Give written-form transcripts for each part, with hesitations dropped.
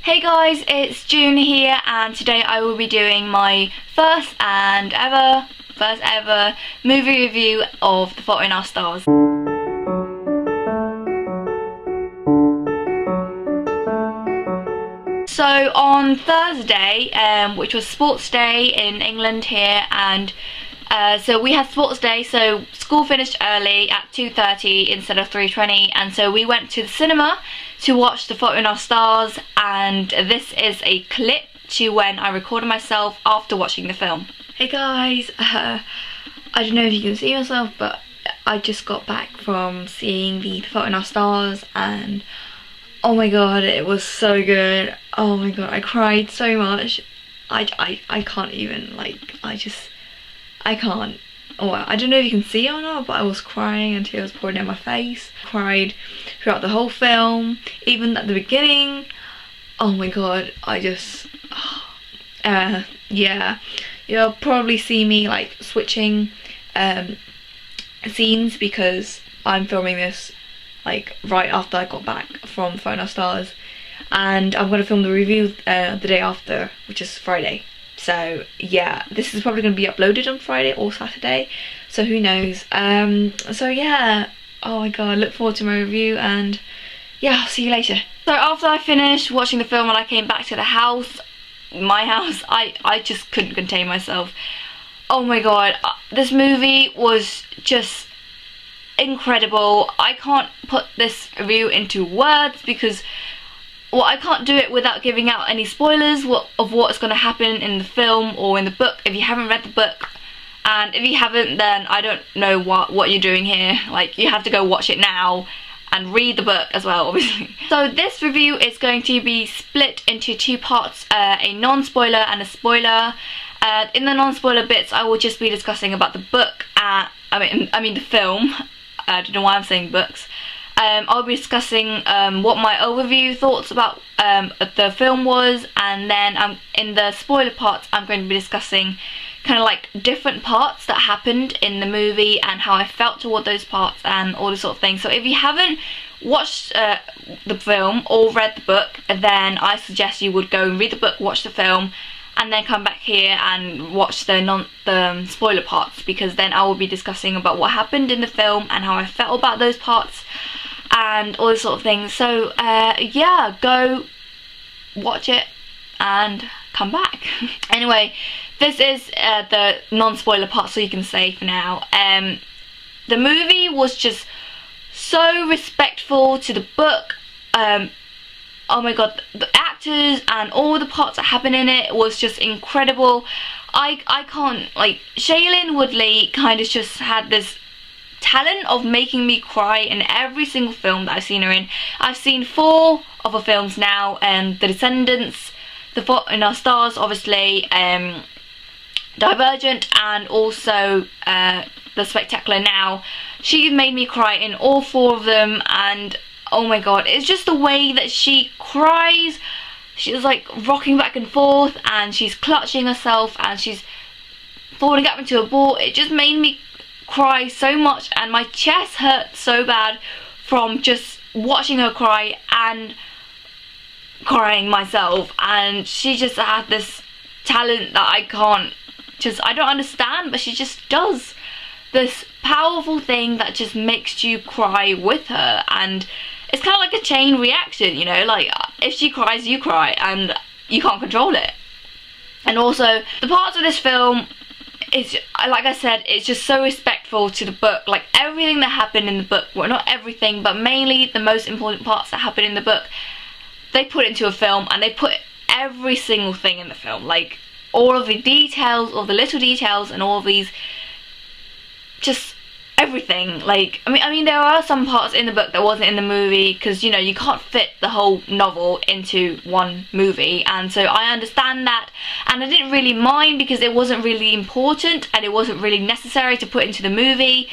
Hey guys, it's June here, and today I will be doing my first ever movie review of The Fault in Our Stars. So on Thursday, which was sports day in England here, and so we had sports day, so school finished early at 2:30 instead of 3:20, and so we went to the cinema to watch The Fault in Our Stars, and this is a clip to when I recorded myself after watching the film. Hey guys, I don't know if you can see yourself, but I just got back from seeing The Fault in Our Stars, and oh my god, it was so good. Oh my god, I cried so much. I can't even, like, I can't. Oh, I don't know if you can see it or not, but I was crying and tears pouring down my face. Cried throughout the whole film, even at the beginning. Oh my god, yeah. You'll probably see me like switching scenes because I'm filming this like right after I got back from Fault in Our Stars, and I'm gonna film the review the day after, which is Friday. So yeah, this is probably going to be uploaded on Friday or Saturday, so who knows. So yeah, oh my god, look forward to my review, and yeah, I'll see you later. So after I finished watching the film and I came back to the house, my house, I just couldn't contain myself. Oh my god, this movie was just incredible. I can't put this review into words because, well, I can't do it without giving out any spoilers of what's going to happen in the film or in the book if you haven't read the book. And if you haven't, then I don't know what you're doing here. Like, you have to go watch it now and read the book as well, obviously. So this review is going to be split into two parts, a non-spoiler and a spoiler. In the non-spoiler bits, I will just be discussing about the book, I mean the film. I don't know why I'm saying books. I'll be discussing what my overview thoughts about the film was, and then in the spoiler parts I'm going to be discussing kind of like different parts that happened in the movie and how I felt toward those parts and all this sort of thing. So if you haven't watched the film or read the book, then I suggest you would go and read the book, watch the film, and then come back here and watch the spoiler parts, because then I will be discussing about what happened in the film and how I felt about those parts and all this sort of things. So yeah, go watch it and come back. Anyway, this is the non-spoiler part, so you can say for now. The movie was just so respectful to the book. Oh my god, the actors and all the parts that happen in it was just incredible. I can't, like, Shailene Woodley kind of just had this talent of making me cry in every single film that I've seen her in. I've seen 4 of her films now, The Descendants, The Fault in Our Stars, obviously, Divergent, and also The Spectacular Now. She's made me cry in all 4 of them, and oh my god, it's just the way that she cries. She's like rocking back and forth, and she's clutching herself, and she's falling up into a ball. It just made me cry so much, and my chest hurt so bad from just watching her cry and crying myself. And she just had this talent that I don't understand, but she just does this powerful thing that just makes you cry with her. And it's kind of like a chain reaction, you know, like if she cries, you cry, and you can't control it. And also the parts of this film, it's, like I said, it's just so respectful to the book. Like, everything that happened in the book, well, not everything, but mainly the most important parts that happen in the book, they put into a film, and they put every single thing in the film, like all of the details, all the little details, and all of these, just everything. Like, I mean there are some parts in the book that wasn't in the movie, because, you know, you can't fit the whole novel into one movie, and so I understand that, and I didn't really mind because it wasn't really important and it wasn't really necessary to put into the movie.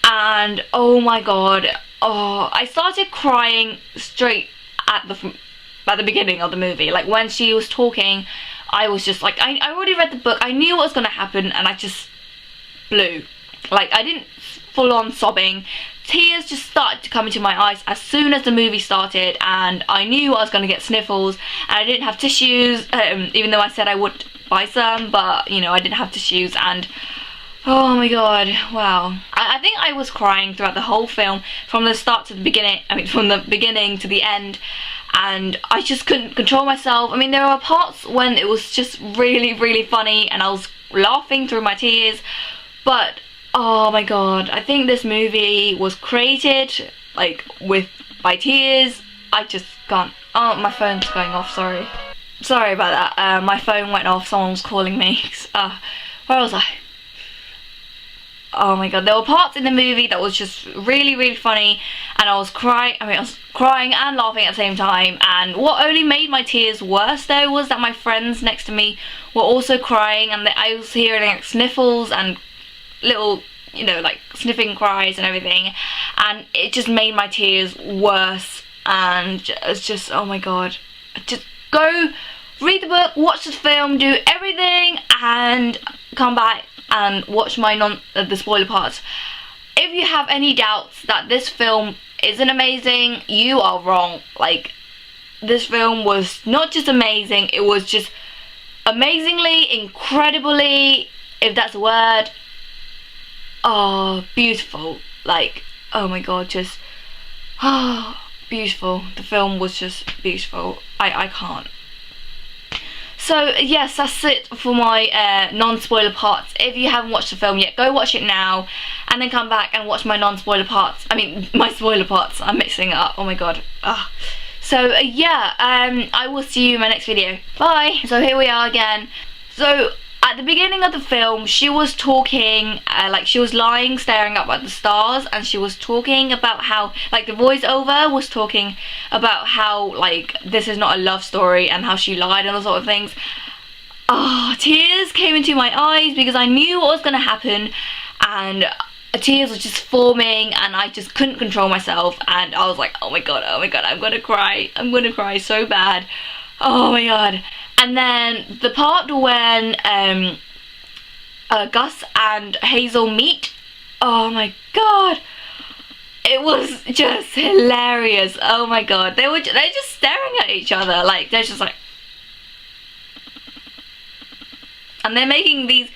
And oh my god, I started crying straight at the beginning of the movie. Like, when she was talking, I was just like, I already read the book, I knew what was going to happen, and I just blew. Like, I didn't full on sobbing, tears just started to come into my eyes as soon as the movie started, and I knew I was going to get sniffles, and I didn't have tissues, even though I said I would buy some, but you know, I didn't have tissues. And oh my god, wow. I think I was crying throughout the whole film, from the start to the beginning, from the beginning to the end, and I just couldn't control myself. I mean, there were parts when it was just really, really funny and I was laughing through my tears, but oh my god, I think this movie was created like by tears. I just can't. Oh, my phone's going off, sorry about that. My phone went off, someone was calling me. Where was I? Oh my god, there were parts in the movie that was just really, really funny, and I was crying and laughing at the same time. And what only made my tears worse though was that my friends next to me were also crying, and I was hearing like sniffles and little, you know, like sniffing cries and everything, and it just made my tears worse. And it's just, oh my god, just go read the book, watch the film, do everything, and come back and watch my the spoiler parts. If you have any doubts that this film isn't amazing, you are wrong. Like, this film was not just amazing, it was just amazingly, incredibly, if that's a word, oh, beautiful. Like, oh my god, just beautiful. The film was just beautiful. I can't. So yes, that's it for my non-spoiler parts. If you haven't watched the film yet, go watch it now, and then come back and watch my non-spoiler parts. I mean, my spoiler parts. I'm mixing it up. Oh my god. So yeah, I will see you in my next video. Bye. So here we are again. So at the beginning of the film, she was talking, like she was lying staring up at the stars, and she was talking about how, like, the voiceover was talking about how, like, this is not a love story and how she lied and all sort of things. Oh, tears came into my eyes because I knew what was going to happen, and tears were just forming, and I just couldn't control myself, and I was like, oh my god, I'm gonna cry so bad. Oh my god. And then the part when Gus and Hazel meet, oh my god, it was just hilarious. Oh my god, they're just staring at each other, like they're just like, and they're making these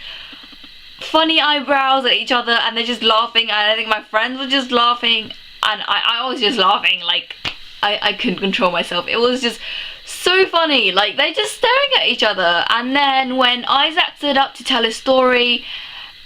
funny eyebrows at each other, and they're just laughing, and I think my friends were just laughing, and I was just laughing, like I couldn't control myself. It was just so funny, like they're just staring at each other. And then when Isaac stood up to tell his story,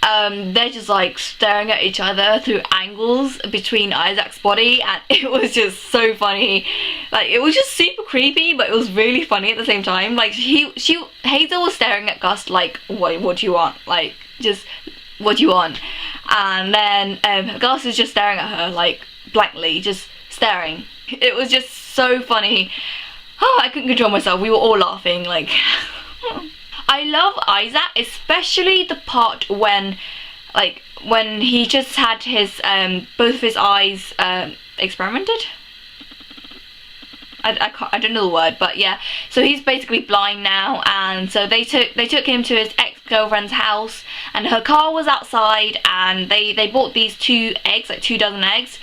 they're just like staring at each other through angles between Isaac's body, and it was just so funny. Like, it was just super creepy, but it was really funny at the same time. Like, Hazel was staring at Gus like, what do you want? Like, just, what do you want? And then Gus was just staring at her like blankly, just staring. It was just so funny. Oh, I couldn't control myself. We were all laughing, like. I love Isaac, especially the part when, like, when he just had his both of his eyes experimented. I don't know the word, but yeah. So he's basically blind now, and so they took him to his ex-girlfriend's house, and her car was outside, and they bought these 2 eggs, like 2 dozen eggs.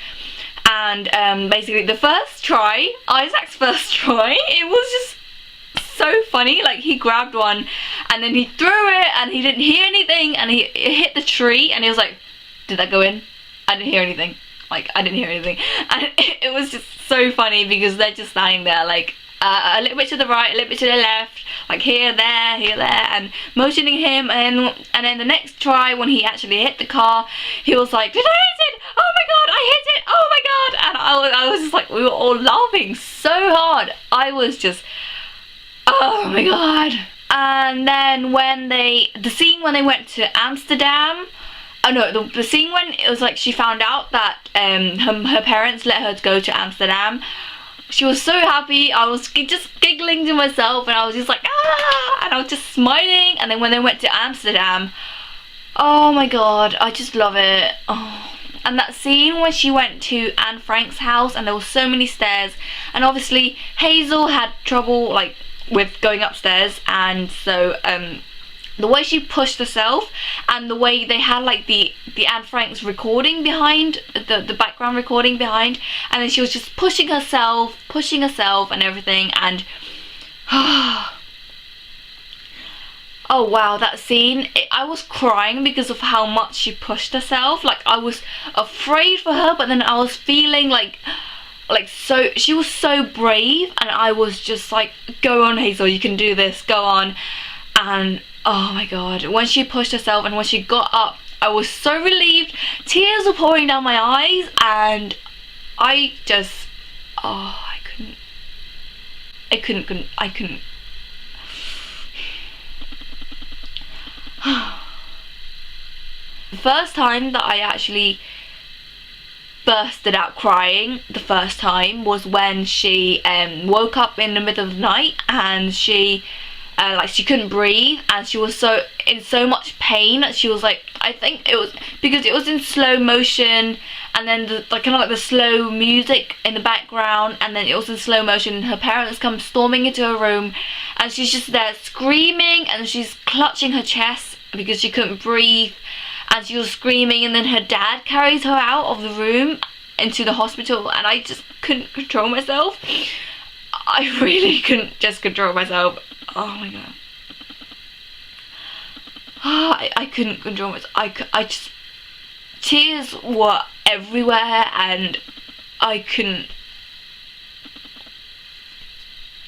And basically the first try, Isaac's first try, it was just so funny. Like, he grabbed one and then he threw it and he didn't hear anything, and it hit the tree, and he was like, did that go in? I didn't hear anything. Like, I didn't hear anything. And it was just so funny because they're just standing there like a little bit to the right, a little bit to the left, like here, there, and motioning him. And then the next try, when he actually hit the car, he was like, did I hit it? Oh my god, I hit it! Oh my god! And I was just like, we were all laughing so hard. I was just, oh my god. And then when the scene when they went to Amsterdam, oh no, the scene when it was like she found out that her parents let her go to Amsterdam, she was so happy. I was just giggling to myself, and I was just like, ah, and I was just smiling. And then when they went to Amsterdam, oh my god, I just love it. Oh. And that scene when she went to Anne Frank's house, and there were so many stairs, and obviously Hazel had trouble like with going upstairs, and so the way she pushed herself, and the way they had like the Anne Frank's recording behind, the background recording behind, and then she was just pushing herself and everything, and oh wow, that scene, I was crying because of how much she pushed herself. Like, I was afraid for her, but then I was feeling like so, she was so brave, and I was just like, go on Hazel, you can do this, go on. And oh my god, when she pushed herself and when she got up, I was so relieved. Tears were pouring down my eyes, and I just, oh, I couldn't. The first time that I actually bursted out crying, the first time, was when she woke up in the middle of the night, and she like, she couldn't breathe, and she was in so much pain that she was like, I think it was because it was in slow motion, and then the kind of like the slow music in the background, and then it was in slow motion, and her parents come storming into her room, and she's just there screaming, and she's clutching her chest because she couldn't breathe, and she was screaming, and then her dad carries her out of the room into the hospital, and I just couldn't control myself. I really couldn't just control myself. Oh my god. I couldn't control myself. I just, tears were everywhere, and I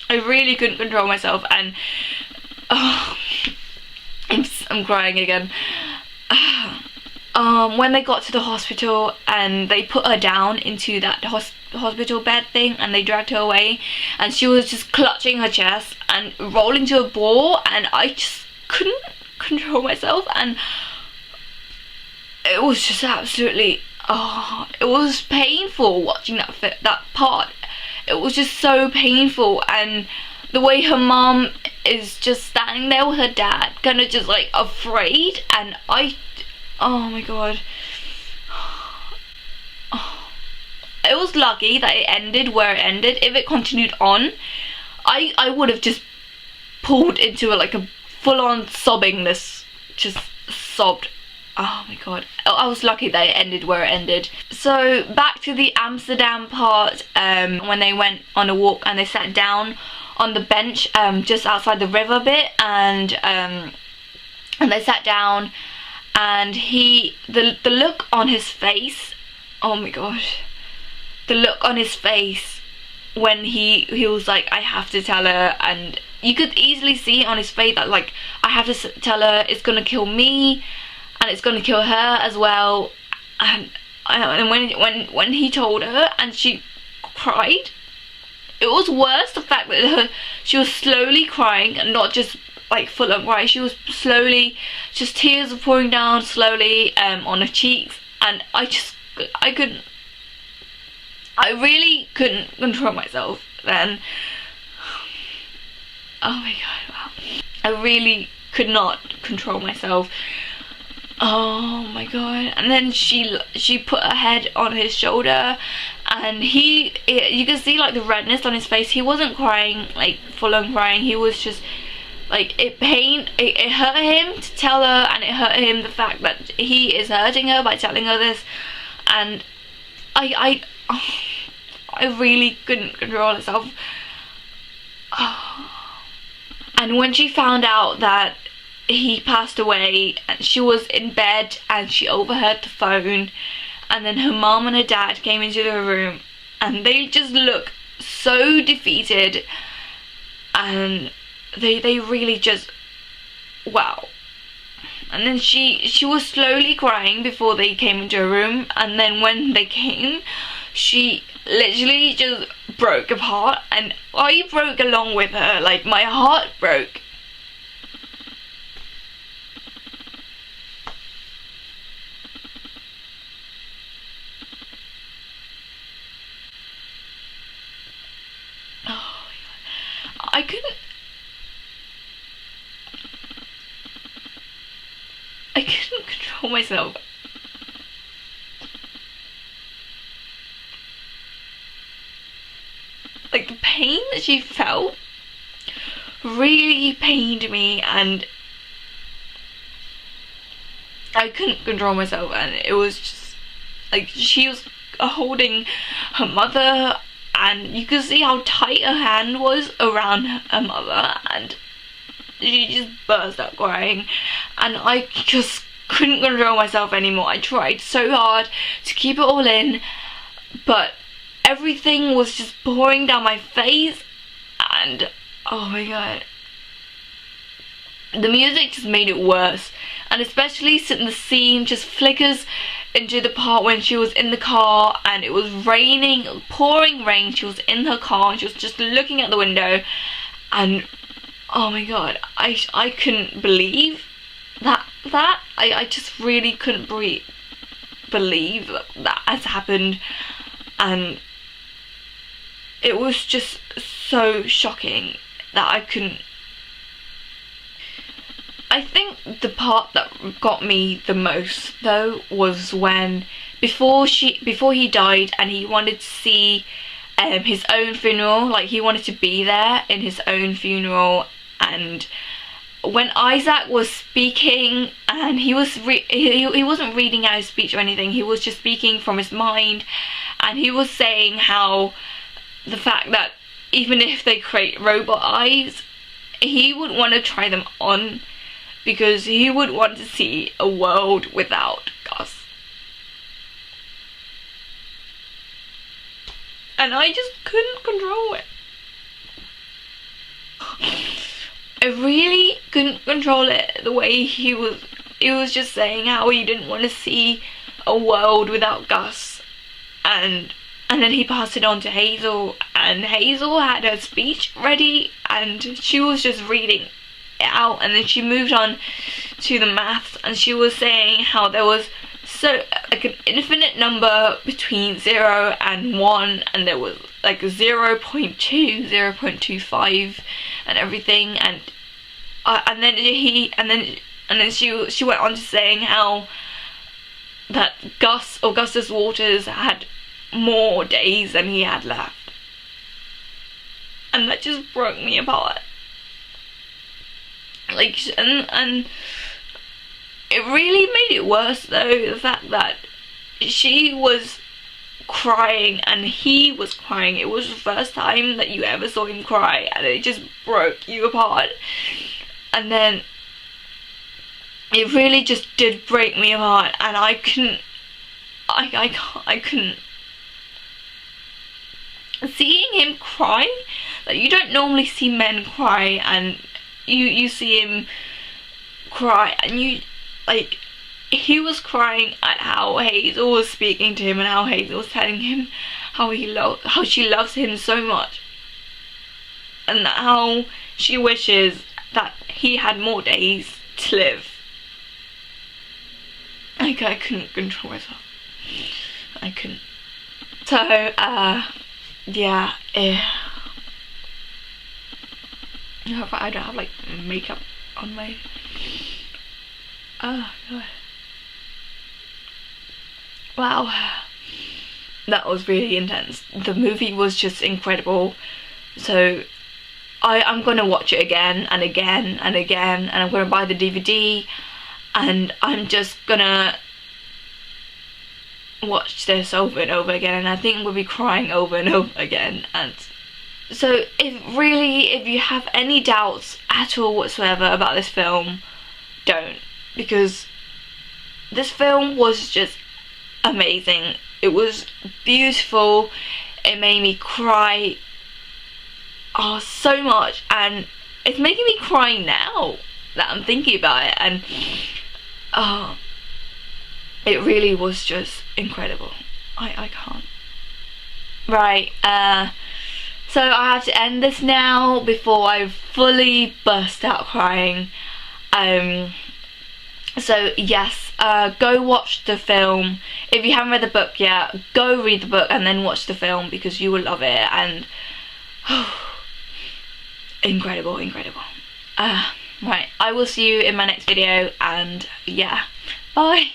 really couldn't control myself, and oh, I'm crying again. When they got to the hospital and they put her down into that hospital bed thing, and they dragged her away, and she was just clutching her chest and rolling to a ball, and I just couldn't control myself, and it was just absolutely, oh, it was painful watching that part. It was just so painful, and the way her mom is just standing there with her dad, kind of just like afraid, and oh my god. It was lucky that it ended where it ended. If it continued on, I would have just pulled into like a full-on sobbingness, just sobbed. Oh my god. I was lucky that it ended where it ended. So back to the Amsterdam part, when they went on a walk and they sat down on the bench just outside the river bit, and they sat down, and the look on his face, oh my gosh, the look on his face when he was like, I have to tell her, and you could easily see on his face that like, I have to tell her, it's gonna kill me and it's gonna kill her as well. And when he told her and she cried, it was worse the fact that she was slowly crying, and not just like full on crying. She was slowly, just tears were pouring down slowly on her cheeks, and I really couldn't control myself then. Oh my god, wow. I really could not control myself. Oh my god. And then she put her head on his shoulder, and you can see like the redness on his face. He wasn't crying, like full on crying. He was just like, it hurt him to tell her, and it hurt him the fact that he is hurting her by telling her this, and I really couldn't control myself. And when she found out that he passed away, and she was in bed and she overheard the phone, and then her mom and her dad came into the room, and they just looked so defeated, and they really just, wow. And then she was slowly crying before they came into her room, and then when they came, she literally just broke apart, and I broke along with her. Like, my heart broke. Oh my god, I couldn't control myself. Like, the pain that she felt really pained me, and I couldn't control myself, and it was just like she was holding her mother, and you could see how tight her hand was around her mother, and she just burst out crying, and I just couldn't control myself anymore. I tried so hard to keep it all in, but everything was just pouring down my face, and oh my god, the music just made it worse. And especially since the scene just flickers into the part when she was in the car and it was raining, pouring rain. She was in her car and she was just looking out the window, and oh my god, I couldn't believe that I just really couldn't believe that has happened, and it was just so shocking that I couldn't. I think the part that got me the most though was when before he died and he wanted to see his own funeral, like he wanted to be there in his own funeral, and when Isaac was speaking and he wasn't reading out his speech or anything, he was just speaking from his mind, and he was saying how the fact that even if they create robot eyes, he would want to try them on because he would want to see a world without Gus. And I just couldn't control it. I really couldn't control it, the way he was just saying how he didn't want to see a world without Gus, and then he passed it on to Hazel, and Hazel had her speech ready and she was just reading it out, and then she moved on to the maths, and she was saying how there was so like an infinite number between 0 and 1, and there was like 0.2, 0.25 and everything, and then she went on to saying how that Augustus Waters had more days than he had left, and that just broke me apart. Like, and it really made it worse though, the fact that she was crying and he was crying. It was the first time that you ever saw him cry, and it just broke you apart. And then it really just did break me apart, and I couldn't seeing him cry. Like, you don't normally see men cry, and you see him cry, and you like, he was crying at how Hazel was speaking to him and how Hazel was telling him how she loves him so much, and how she wishes that he had more days to live. Like, I couldn't control myself. I couldn't. So yeah, I don't have like makeup on my, oh god, wow, that was really intense. The movie was just incredible, so I'm gonna watch it again and again and again, and I'm gonna buy the DVD, and I'm just gonna watch this over and over again, and I think I'm gonna be crying over and over again. And so if you have any doubts at all whatsoever about this film, don't, because this film was just amazing. It was beautiful. It made me cry so much, and it's making me cry now that I'm thinking about it, and it really was just incredible. I can't. Right, so I have to end this now before I fully burst out crying. So yes, go watch the film. If you haven't read the book yet, go read the book and then watch the film, because you will love it. And incredible. Right, I will see you in my next video, and yeah, bye.